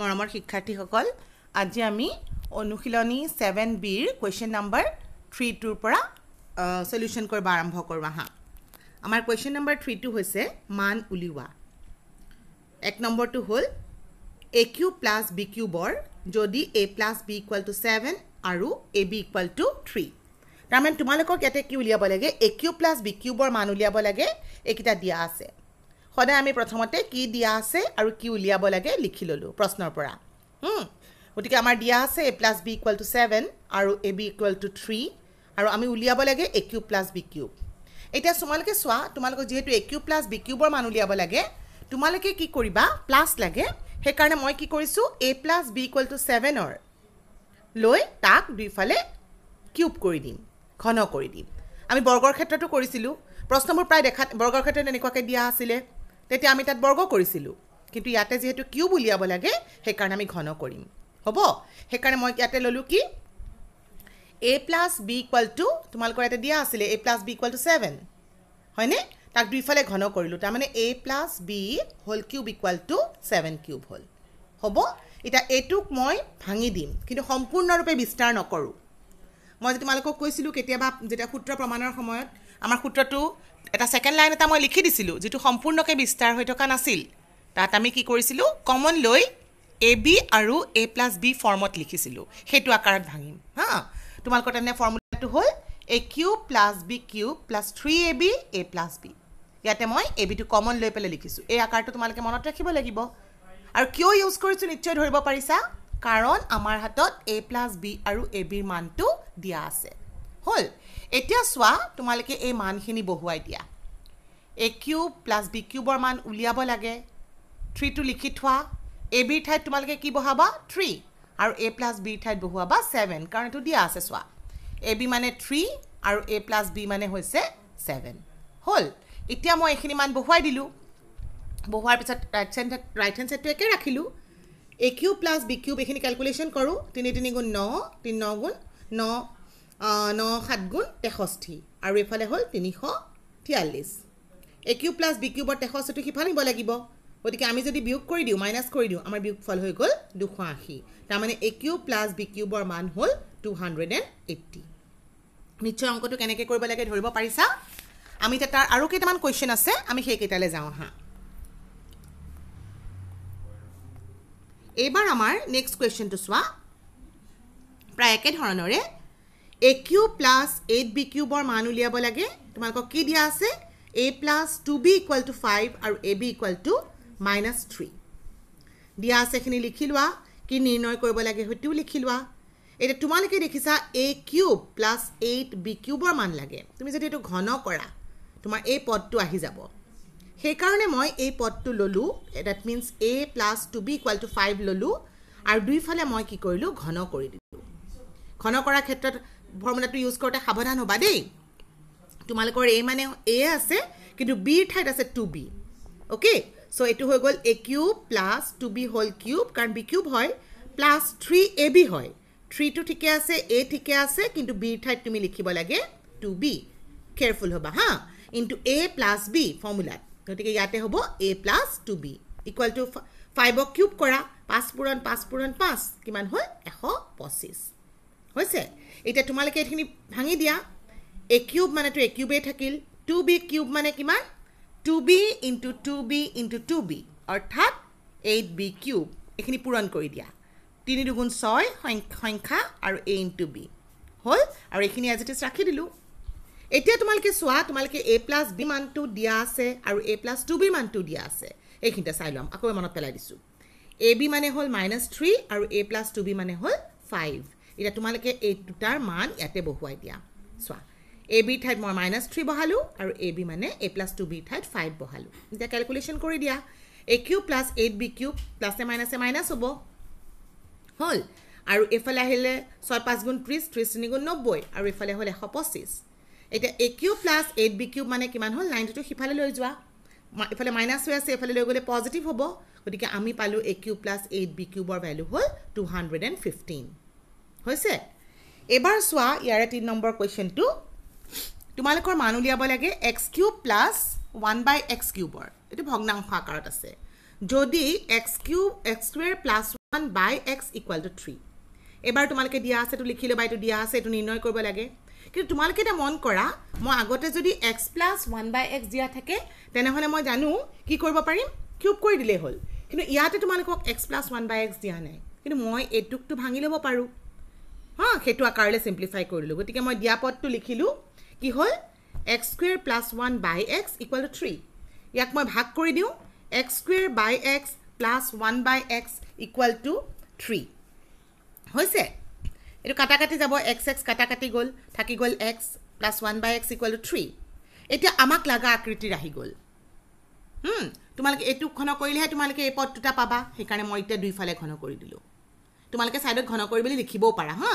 মৰমৰ শিক্ষাৰ্থীসকল আজি আমি অনুশীলনী 7B ৰ কোৱেশ্চন নম্বৰ 32 পৰা সলিউশন কৰিব আৰম্ভ কৰিব আহা আমাৰ কোৱেশ্চন নম্বৰ 32 হৈছে মান উলিওৱা এক নম্বৰটো হল AQ plus BQ বৰ যদি A plus B equal to 7 আৰু AB equal to 3 তাৰমানে তোমালোকক ইয়াতে কি উলিয়াব লাগে AQ plus BQ বৰ মান উলিয়াব লাগে একিটা দিয়া আছে সদায় আমি প্ৰথমতে কি দিয়া আছে আৰু কি উলিয়াব লাগে লিখি ললো প্ৰশ্নৰ পৰা গতিকে আমাৰ দিয়া আছে A plus B equal to 7 আৰু AB equal to 3 আৰু আমি উলিয়াব লাগে AQ plus BQ এটা তোমালোকে সোৱা তোমালোকক যেহেতু AQ plus BQ বৰ মান উলিয়াব লাগে তোমালোকে কি কৰিবা প্লাস লাগে হে কাৰণে মই কি কৰিছো A plus B equal to 7 অৰ লৈ তাক দুইফালে কিউব কৰি দিম ঘন কৰি দিম আমি বৰ্গৰ ক্ষেত্ৰটো কৰিছিলো প্ৰশ্নবোৰ প্ৰায় দেখা বৰ্গৰ ক্ষেত্ৰত এনেকুৱাকৈ দিয়া আছিল তেতিয়া আমি তাত বৰ্গ কৰিছিলো কিন্তু ইয়াতে যেহেতু কিউব উলিয়াব লাগে হে কাৰণে আমি ঘন কৰিম হ'ব হে কাৰণে মই ইয়াতে ললো কি A plus B equal to তোমালোকৰ ইয়াতে দিয়া আছিল A plus B equal to 7 হয়নে তাক দুইফালে ঘন কৰিলো তাৰ মানে A plus B whole cube equal to 7 cube হল হ'ব এটা এটুক মই ভাঙি দিম কিন্তু সম্পূৰ্ণৰূপে বিস্তাৰ নকৰো মই তোমালোকক কৈছিলো কেতিয়াবা যেটা সূত্ৰ প্ৰমাণৰ সময়ত আমাৰ সূত্ৰটো এটা সেকেন্ড লাইন এটা মই লিখি দিছিলো যেটো সম্পূৰ্ণকৈ বিস্তাৰ হৈ থকা নাছিল তাত আমি কি কৰিছিলো কমন লৈ AB আৰু A plus B ফৰ্মত লিখিছিলো হেতু আকাৰত ভাঙিম হা তোমালোকৰ তেনে ফৰ্মুলাটো হল AQ plus BQ plus 3AB A plus B ইয়াতে মই AB টো কমন লৈ পেলে লিখিছো এই আকাৰটো তোমালোকে মনত ৰাখিব লাগিব আৰু কিয় ইউজ কৰিছো নিশ্চয় ধৰিব পাৰিছা কাৰণ আমাৰ হাতত A plus B আৰু AB ৰ মানটো দিয়া আছে হল এতিয়া সোৱা তোমালোকে এই মানখিনি বহুৱাই দিয়া AQ plus BQ ৰ মান উলিয়াব লাগে 3 টো লিখি থোৱা AB ৰ ঠাইত তোমালোকে কি বহাবা 3 আৰু A plus B ৰ ঠাইত বহুৱাবা 7 কাৰণ এটো দিয়া আছে সোৱা AB মানে 3 আৰু A plus B মানে হৈছে 7 হল এতিয়া মই এখিনি মান বহুৱাই দিলু বহুৱাৰ পিছত ৰাইট হ্যান্ড সাইডটো একে ৰাখিলু AQ plus BQ এখিনি ক্যালকুলেশন কৰো 3 3 গুণ 9 3 9 গুণ 9 9 7 গুণ 63 আৰু এফালে হল 343 AQ plus BQ বৰ 63 টো কিফালে নিব লাগিব গতিকে আমি যদি বিয়োগ কৰি দিও মাইনাস কৰি দিও আমাৰ বিয়োগ ফল হৈ গল 280 তাৰ মানে AQ plus BQ বৰ মান হল 280 নিশ্চয় অংকটো কেনেকৈ কৰিব লাগে ধৰিব পাৰিছা আমি তাৰ আৰু কেইটামান কোৱেশ্চন আছে আমি সেই কেইটালে যাও হা এবাৰ আমাৰ নেক্সট কোৱেশ্চনটো সোৱা প্ৰায় একে ধৰণৰে AQ plus 8BQ বৰ মান উলিয়াব লাগে তোমালোকক কি দিয়া আছে A plus 2B equal to 5 আৰু AB equal to -3 দিয়া আছে খিনি লিখি লোৱা কি নিৰ্ণয় কৰিব লাগে হয়তো লিখি লোৱা এটা তোমালোকে দেখিছা AQ plus 8BQ বৰ মান লাগে তুমি যদি এটো ঘন কৰা তোমাৰ এই পদটো আহি যাব সেই কাৰণে মই এই পদটো ললো that means A plus 2B equal to 5 ললো আৰু দুইফালে মই কি কৰিলো ঘন কৰি দিলো ঘন কৰাৰ ক্ষেত্ৰত ফৰ্মুলাটো ইউজ কৰতে সাৱধান হ'বা দেই তোমালোকৰ A মানে A আছে কিন্তু B ৰ ঠাইত আছে 2B ওকে সো এটো হৈ গল A cube plus 2B whole cube কাৰণ B cube হয় plus 3AB হয় 3 টো ঠিকে আছে A ঠিকে আছে কিন্তু B ৰ ঠাইত তুমি লিখিব লাগে 2B কেয়াৰফুল হ'বা হা into A plus B formula গতিকে ইয়াতে হ'ব A plus 2B equal to 5 cube কৰা 5 পূৰণ 5 পূৰণ 5 কিমান হয় 125 হৈছে এটা তোমালোকে এখিনি ভাঙি দিয়া A কিউব মানে তো A কিউবে থাকিল 2B কিউব মানে কিমান 2B into 2B into 2B অৰ্থাৎ 8B কিউব এখিনি পূৰণ কৰি দিয়া 3 দুগুণ 6 সংখ্যা আৰু A into B হল আৰু এখিনি as it is ৰাখি দিলু এতিয়া তোমালোকে সোৱা তোমালোকে A plus B মানটো দিয়া আছে আৰু A plus 2B মানটো দিয়া আছে এইখিনটা চাই লম আকৌ মনত পেলাই দিছো AB মানে হল -3 আৰু A plus 2B মানে হল 5 এটা তোমালোকে এই দুটাৰ মান ইয়াতে বহুৱাই দিয়া সোৱা AB ঠাইত মই -3 বহালো আৰু AB মানে A plus 2B ঠাইত 5 বহালো এটা ক্যালকুলেশন কৰি দিয়া AQ plus 8BQ plus এ মাইনাস হ'ব হল আৰু এফালে আহিলে 6 5 গুণ 30 30 3 গুণ 90 আৰু এফালে হল 125 এটা AQ plus 8BQ মানে কিমান হল 90 টো হিফালে লৈ যোৱা এফালে মাইনাস হৈ আছে এফালে লৈ গলে পজিটিভ হ'ব গতিকে আমি পালো AQ plus 8BQ বৰ ভ্যালু হল 215 হৈছে এবাৰ সোৱা ইয়াৰে 3 নম্বৰ কোৱেশ্চনটো তোমালোকৰ মান উলিয়াব লাগে x³ plus 1/x³ বৰ এটো ভগ্নাংশ আকাৰত আছে যদি x³ x² plus 1 by x equal to 3 এবাৰ তোমালকে দিয়া আছে তো লিখি লবা এটো দিয়া আছে এটো নিৰ্ণয় কৰিব লাগে কিন্তু তোমালকে এটা মন কৰা মই আগতে যদি x + 1 by x দিয়া থাকে তেনে হলে মই জানো কি কৰিব পাৰিম কিউব কৰি দিলে হল কিন্তু ইয়াতে তোমালকক x + 1 by x দিয়া নাই কিন্তু মই এটুকটো ভাঙি লব পাৰো হ্যাঁ হেতু আকাৰলে সিম্পলিফাই কৰিলো গতিকে মই দিয়া পদটো লিখিলো কি হল x² + 1 by x equal to 3 ইয়াক মই ভাগ কৰি দিও x² by x + 1 by x equal to 3 হৈছে এটো কাটা কাটি যাব x কাটা কাটি গল থাকি গল x + 1 by x equal to 3 এতিয়া আমাক লাগা আকৃতি ৰাহি গল তোমালকে এটু ঘন কৰিলেহে তোমালকে এই পদটোটা পাবা হেকাৰণে মই এটা দুই ফালে ঘন কৰি দিলো তোমালকে সাইডত ঘন কৰি বুলি লিখিবও পাৰা হা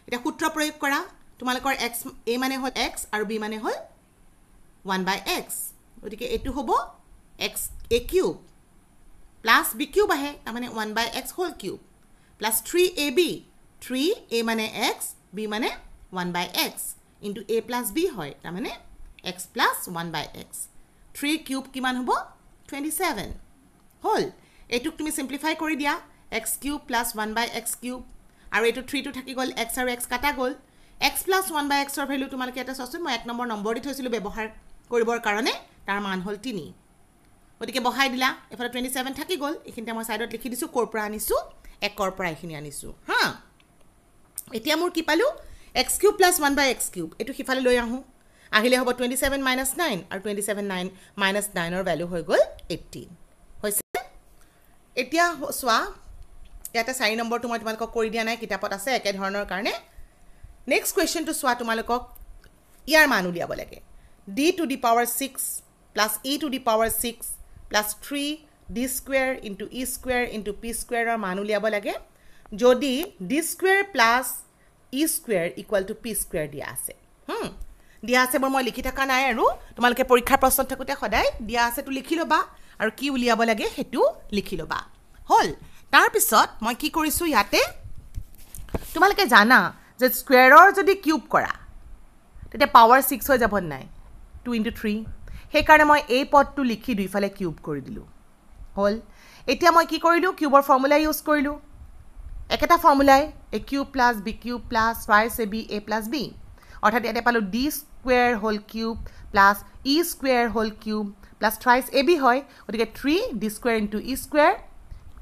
এটা সূত্ৰ প্ৰয়োগ কৰা তোমালকৰ x a মানে হল x আৰু b মানে হল 1 by x গতিকে এটু হ'ব x a cube plus b cube আহে তাৰ মানে 1 by x whole cube plus 3ab 3a মানে x b মানে 1 by x into a plus b হয় তাৰ মানে x plus 1 by x 3 cube কিমান হ'ব 27 হল এটুক তুমি সিম্পলিফাই কৰি দিয়া x cube plus 1 by x cube আৰু এটো 3 টো থাকি গল x আৰু x কাটা গল x plus 1 by x ৰ ভ্যালু তোমালকে এটা সসুন মই এক নম্বৰ দি থৈছিলো ব্যৱহাৰ কৰিবৰ কাৰণে তাৰ মান হল 3 গতিকে বহাই দিলা এফালে 27 থাকি গল এখিনতে মই সাইডত লিখি দিছো কোৰ পৰা আনিছো একৰ পৰা এখিনি আনিছো হা এতিয়া মোৰ কি পালো x³ + 1 by x³ এটো হিফালে লৈ আহু আহিলে হ'ব 27 - 9 আৰু 27 9 - 9 ৰ ভ্যালু হৈ গল 18 হৈছে এতিয়া সোৱা ইয়াতে 4 নম্বৰটো মই তোমালকক কৰি দিয়া নাই কিতাপত আছে একে ধৰণৰ কাৰণে নেক্সট কোৱেশ্চন টু সোৱা তোমালকক ইয়াৰ মান উলিয়াব লাগে d to the power 6 plus e to the power 6 plus 3 d square into e square into p square ৰ মান উলিয়াব লাগে যদি d square plus e square equal to p square দিয়া আছে দিয়া আছে মই লিখি থাকা নাই আৰু তোমালকে পৰীক্ষাৰ প্ৰশ্ন থাকুতে সদায় দিয়া আছে তো লিখি লবা আৰু কি উলিয়াব লাগে হেতু লিখি লবা হল তাৰ পিছত মই কি কৰিছো ইয়াতে তোমালকে জানা যে স্কয়াৰৰ যদি কিউব কৰা তেতিয়া পাৱাৰ 6 হৈ যাব নাই 2 into 3 সেই কাৰণে মই এই পদটো লিখি দুই ফালে কিউব কৰি দিলো হল এতিয়া মই কি কৰিলো কিউবৰ ফৰ্মুলা ইউজ কৰিলো একেটা ফৰ্মুলাই a cube plus b cube plus twice ab a plus b অৰ্থাৎ ইয়াতে পালো d square whole cube plus e square whole cube plus twice ab হয় গতিকে 3 d square into e square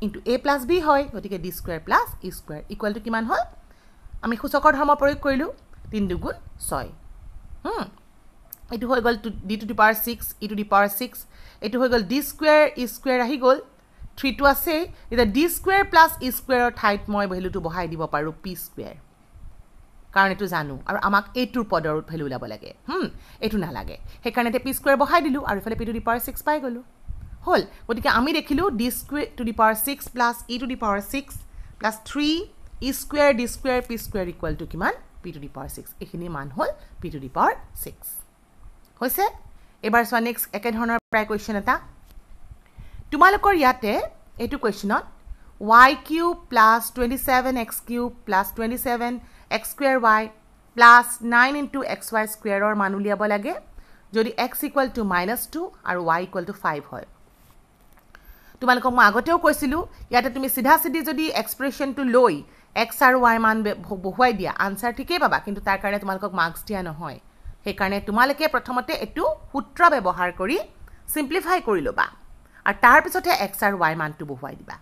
into a plus b হয় গতিকে d square plus e square equal to কিমান হল আমি সূচকৰ ধৰ্ম প্ৰয়োগ কৰিলো 3 * 2 = 6 এটো হৈ গল d to the power 6 e to the power 6 এটো হৈ গল d square e square আহি গল 3 টো আছে এটা d square plus e square ৰ ঠাইত মই ভ্যালুটো বহাই দিব পাৰো p square কাৰণ এটো জানো আৰু আমাক এটোৰ পদৰ ভ্যালু লাব লাগে এটো না লাগে সেই কাৰণে তে p square বহাই দিলো আৰু ইফালে p to the power 6 পাই গলো হল গতিকে আমি দেখিলো d square to the power 6 plus e to the power 6 plus 3 e square d square p square equal to কিমান p to the power 6 এখিনি মান হল p to the power 6 হৈছে এবাৰ সোৱা নেক্সট একে ধৰণৰ প্ৰায় কোৱেশ্চন এটা তোমালোকৰ ইয়াতে এটো কোৱেশ্চনত y³ plus 27x³ plus 27x² plus 9 into xy square ৰ মান উলিয়াব লাগে যদি x equal to -2 আৰু y equal to 5 হয় তোমালোকক মই আগতেও কৈছিলো ইয়াতে তুমি সিধা সিধি যদি এক্সপ্ৰেছনটো লৈ x আৰু y মান বহুৱাই দিয়া আনসাৰ ঠিকই পাবা কিন্তু তাৰ কাৰণে তোমালোকক মাৰ্কস দিয়া নহয় সেই কাৰণে তোমালোকে প্ৰথমতে এটো সূত্ৰ ব্যৱহাৰ কৰি সিম্পলিফাই কৰি লবা আৰু তাৰ পিছতে x আৰু y মানটো বহুৱাই দিবা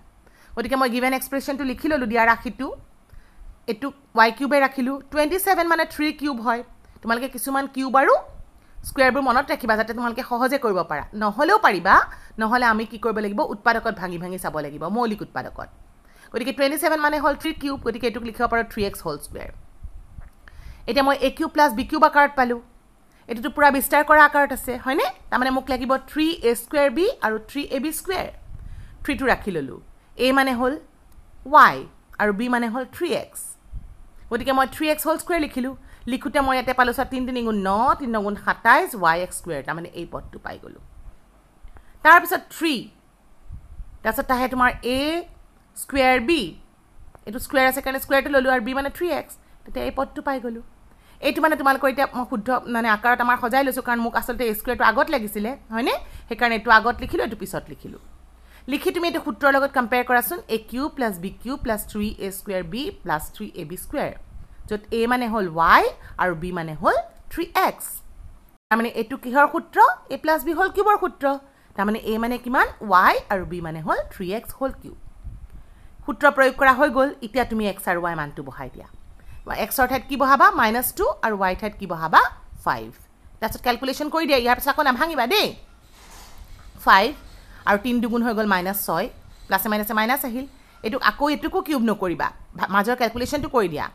গতিকে মই গিভেন এক্সপ্ৰেছনটো লিখি ললো দিয়া ৰাখিটো এটো y কিউবে ৰাখিলো 27 মানে 3 কিউব হয় তোমালোকে কিছুমান কিউব আৰু স্কয়াৰবোৰ মনত ৰাখিবা যাতে তোমালোকে সহজে কৰিব পাৰা নহলেও পাৰিবা নহলে আমি কি কৰিব লাগিব উৎপাদকত ভাঙি ভাঙি চাব লাগিব মৌলিক উৎপাদকত গতিকে 27 মানে হল 3 কিউব গতিকে এটুক লিখিব পাৰো 3x হোল স্কয়াৰ এটা মই a cube plus b cube আকাৰত পালো এটো পুৰা বিস্তাৰ কৰা আকাৰত আছে হয়নে তাৰ মানে মোক লাগিব 3a²b আৰু 3ab²। 3 টো ৰাখি ললো a মানে হল y আৰু b মানে হল 3x গতিকে মই 3x হোল স্কয়াৰ লিখিলো লিখুতে মই ইয়াতে পালো 3 3 গুণ 9 3 গুণ 27 y² তাৰ মানে এই পদটো পাই গলো তাৰ পিছত 3 তাৰপিছত আহে তোমাৰ a²b এটো স্কয়াৰ আছে কাৰণে স্কয়াৰটো ললো আৰু b মানে 3x তেতিয়া এই পদটো পাই গলো এইটো মানে তোমালোকৰ এতিয়া মই শুদ্ধ মানে আকাৰত আমাৰ সজাই লৈছো কাৰণ মোক আসলতে a² টো আগত লাগিছিলে হয়নে সেই কাৰণে এটো আগত লিখিলো এটো পিছত লিখিলো লিখি তুমি এটা সূত্ৰৰ লগত কম্পেয়াৰ কৰাচোন a cube plus b cube plus 3a square b plus 3ab square য'ত a মানে হ'ল y আৰু b মানে হ'ল 3x তাৰমানে এটো কিহৰ সূত্ৰ a plus b whole cube ৰ সূত্ৰ তাৰমানে a মানে কিমান y আৰু b মানে হ'ল 3x whole cube সূত্ৰ প্ৰয়োগ কৰা হৈ গ'ল এতিয়া তুমি x আৰু y মানটো বহাই দিয়া x ৰ ঠাইত কি বহাবা -2 আৰু y ঠাইত কি বহাবা 5 তাৰপিছত ক্যালকুলেশন কৰি দিয়া ইয়াৰ পিছত আকৌ নাভাঙিবা দেই 5 আৰু 3 দুগুণ হৈ গ'ল -6 প্লাসে মাইনাসে মাইনাস আহিল এটু আকৌ এটুকু কিউব নকৰিবা মাজৰ ক্যালকুলেশনটো কৰি দিয়া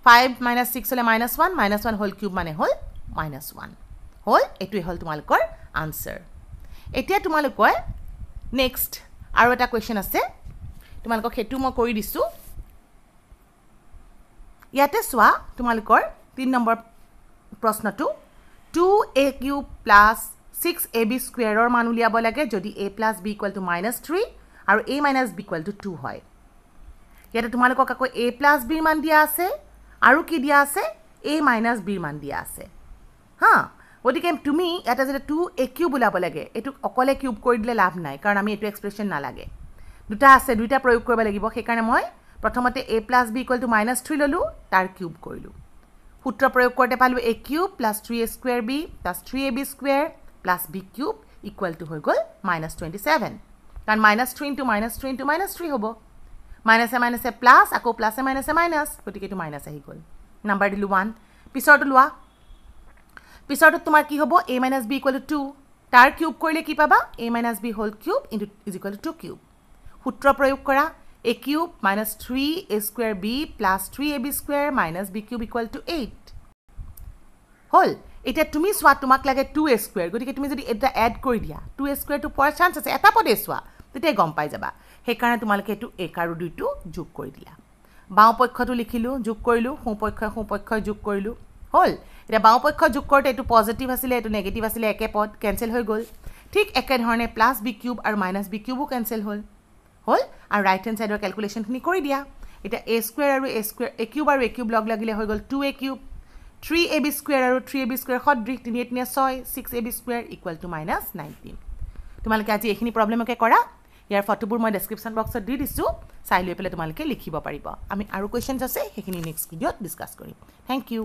5 - 6 হলে -1 হোল কিউব মানে হল -1 হল এটুই হল তোমালোকৰ আনসাৰ এতিয়া তোমালোকৰ নেক্সট আৰু এটা কোৱেশ্চন আছে তোমালোকক হেতু মই কৰি দিছো ইয়াতে সোৱা তোমালোকৰ 3 নম্বৰ প্ৰশ্নটো 2a³ + 6ab স্কয়াৰৰ মান উলিয়াব লাগে যদি a + b = -3 আৰু a - b = 2 হয় ইয়াতে তোমালোকক আকৌ a + b ৰ মান দিয়া আছে আৰু কি দিয়া আছে a - b ৰ মান দিয়া আছে হা ওদিকে তুমি এটা যে 2a³ উলাব লাগে এটু অকলে কিউব কৰি দিলে লাভ নাই কাৰণ আমি এটু এক্সপ্ৰেছন না লাগে দুটা আছে দুইটা প্ৰয়োগ কৰিব লাগিব সেই কাৰণে মই প্ৰথমতে a + b = -3 ললো তাৰ কিউব কৰিলো সূত্ৰ প্ৰয়োগ কৰতে পালো a³ + 3a² b + 3ab² + b³ = হৈ গল -27 কাৰণ -3 * -3 * -3 হ'ব মাইনাসে মাইনাসে প্লাস আকৌ প্লাসে মাইনাসে মাইনাস গতিকে এটো মাইনাস আহি গল নাম্বার দিলু 1 পিছৰটো লোৱা পিছৰটো তোমাৰ কি হ'ব a - b = 2 তাৰ কিউব কৰিলে কি পাবা a - b whole cube = 2 cube সূত্ৰ প্ৰয়োগ কৰা a³ - 3a² b + 3ab² - b³ = 8 হল এতিয়া তুমি সোৱা তোমাক লাগে 2a² গতিকে তুমি যদি এটা এড কৰি দিয়া 2a² টো পোৱাৰ চান্স আছে এটা পদে সোৱা তেতিয়া গম পাই যাবা সেই কাৰণে তোমালকে এটো 1 আৰু 2 টো যোগ কৰি দিলা বাও পক্ষটো লিখিলো যোগ কৰিলো সো পক্ষ যোগ কৰিলো হল এটা বাও পক্ষ যোগ কৰতে এটো পজিটিভ আছিল এটো নেগেটিভ আছিল একে পদ ক্যান্সেল হৈ গল ঠিক একে ধৰণে +b³ আৰু -b³ ক্যান্সেল হল আৰু ৰাইট হ্যান্ড সাইডৰ ক্যালকুলেশন খিনি কৰি দিয়া এটা a² আৰু a³ আৰু a³ লগ লাগিলে হৈ গল 2a³ 3ab² আৰু 3ab² সদৃশ 3 3 6 6ab² = -19 তোমালকে আজি এখিনি প্ৰবলেমকে কৰা ইয়াৰ ফটোবোৰ মই ডেসক্ৰিপশন বক্সত দি দিছো চাই লৈ পেলে তোমালকে লিখিব পাৰিবা আমি আৰু কোৱেশ্চনছ আছে হেখিনি নেক্সট ভিডিঅত ডিসকাস কৰিম থ্যাংক ইউ